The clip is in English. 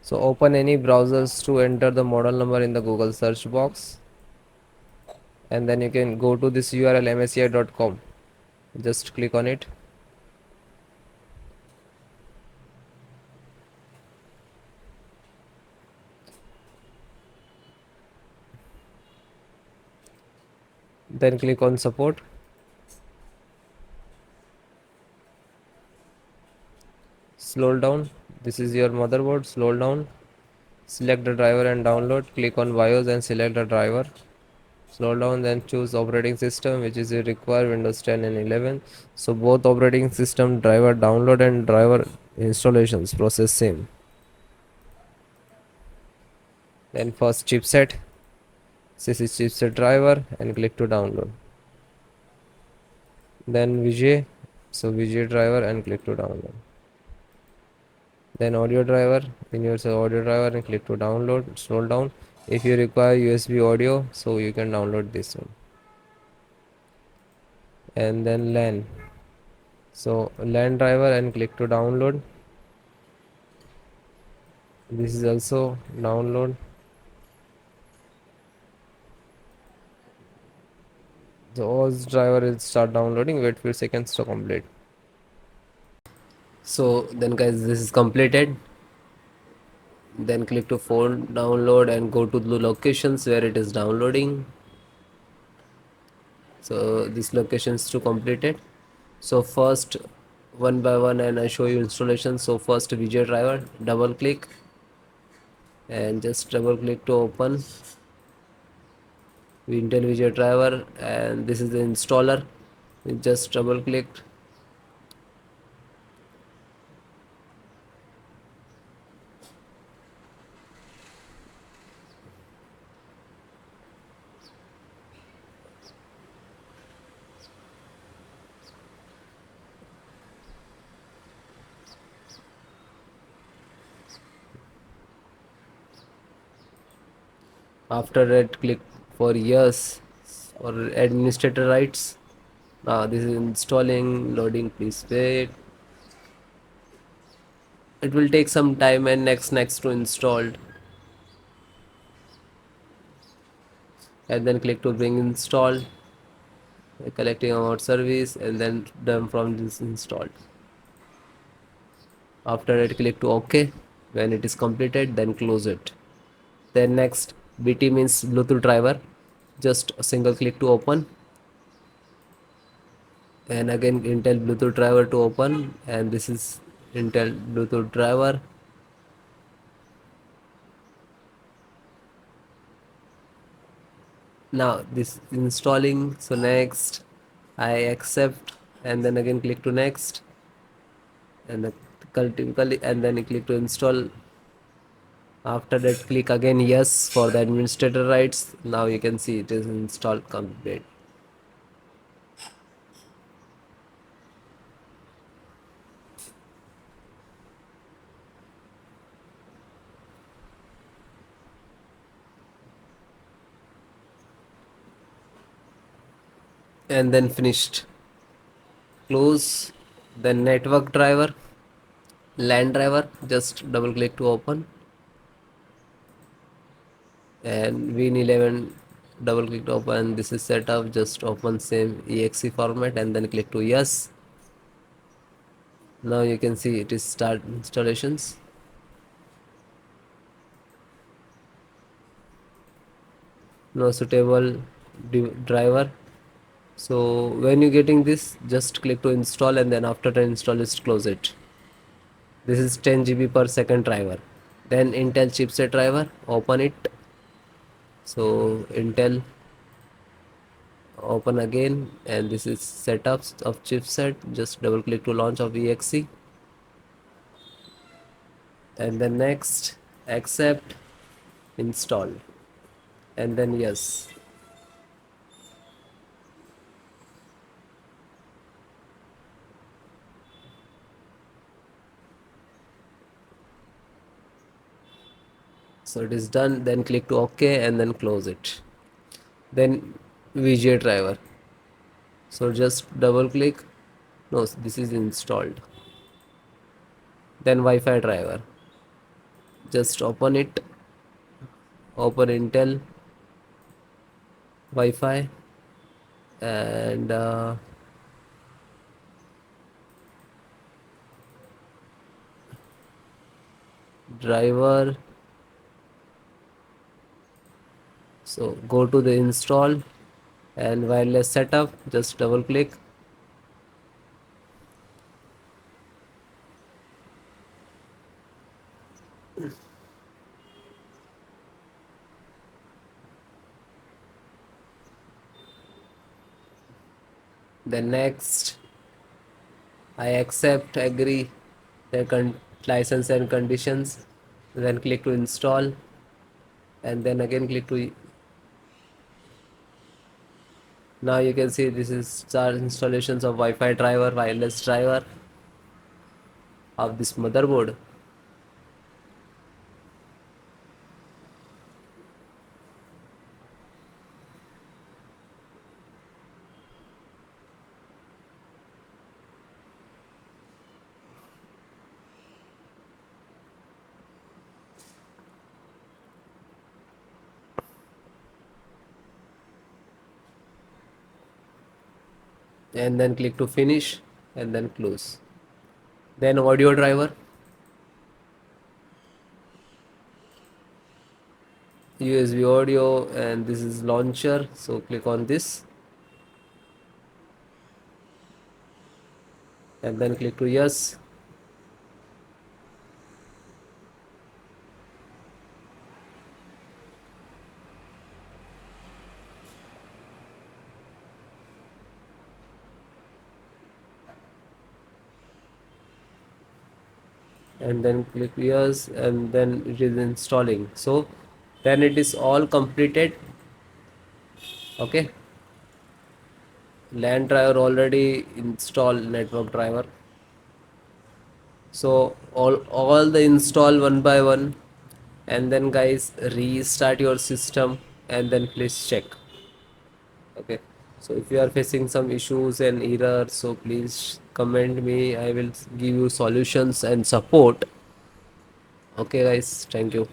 So open any browsers to enter the model number in the Google search box, and then you can go to this URL msi.com. Just click on it. Then click on support. Scroll down. This is your motherboard. Scroll down. Select the driver and download. Click on BIOS and select the driver. Scroll down, then choose operating system, which is required Windows 10 and 11. So both operating system driver download and driver installations process same. Then first chipset. This is chipset driver and click to download. Then VGA. So VGA driver and click to download. Then audio driver, in your audio driver and click to download. Scroll down. If you require USB audio, so you can download this one. And then LAN. So LAN driver and click to download. This is also download. The OS driver will start downloading. Wait few seconds to complete. So then guys, this is completed. Then click to phone download and go to the locations where it is downloading. So this locations to completed. So first one by one, and I show you installation. So first VGA driver, double click and just double click to open Intel VGA driver, and this is the installer. You just double click. After that, click for yes or administrator rights. Now this is installing, loading, please wait. It will take some time, and next to installed, and then click to bring installed, collecting about service, and then done from this installed. After that, click to OK. When it is completed, then close it. Then next, BT means Bluetooth driver. Just a single click to open, and again Intel Bluetooth driver to open, and this is Intel Bluetooth driver. Now this is installing. So next I accept, and then again click to next, and then click to install. After that, click again yes for the administrator rights. Now you can see it is installed complete. And then finished. Close. Then network driver, LAN driver, just double click to open, and Win11, double click to open. This is set up, just open same exe format and then click to yes. Now you can see it is start installations. No suitable driver. So when you getting this, just click to install, and then after the install, just close it. This is 10 GB per second driver. Then Intel chipset driver, open it. So Intel, open again, and this is setups of chipset. Just double click to launch of exe, and then next, accept, install, and then yes. So it is done. Then click to OK and then close it. Then VGA driver. So just double click. No, this is installed. Then Wi-Fi driver. Just open it, open Intel Wi-Fi, and driver. So go to the install and wireless setup, just double click. Then next, I accept, agree the license and conditions. Then click to install, and then again click to. Now you can see this is start installations of Wi-Fi driver, wireless driver of this motherboard. And then click to finish and then close. Then audio driver, USB audio, and this is launcher, so click on this and then click to yes. And then click yes, and then it is installing. So then it is all completed. Okay, LAN driver already installed, network driver. So all the install one by one, and then guys restart your system and then please check. Okay, so if you are facing some issues and errors, so please comment me, I will give you solutions and support. Okay guys, thank you.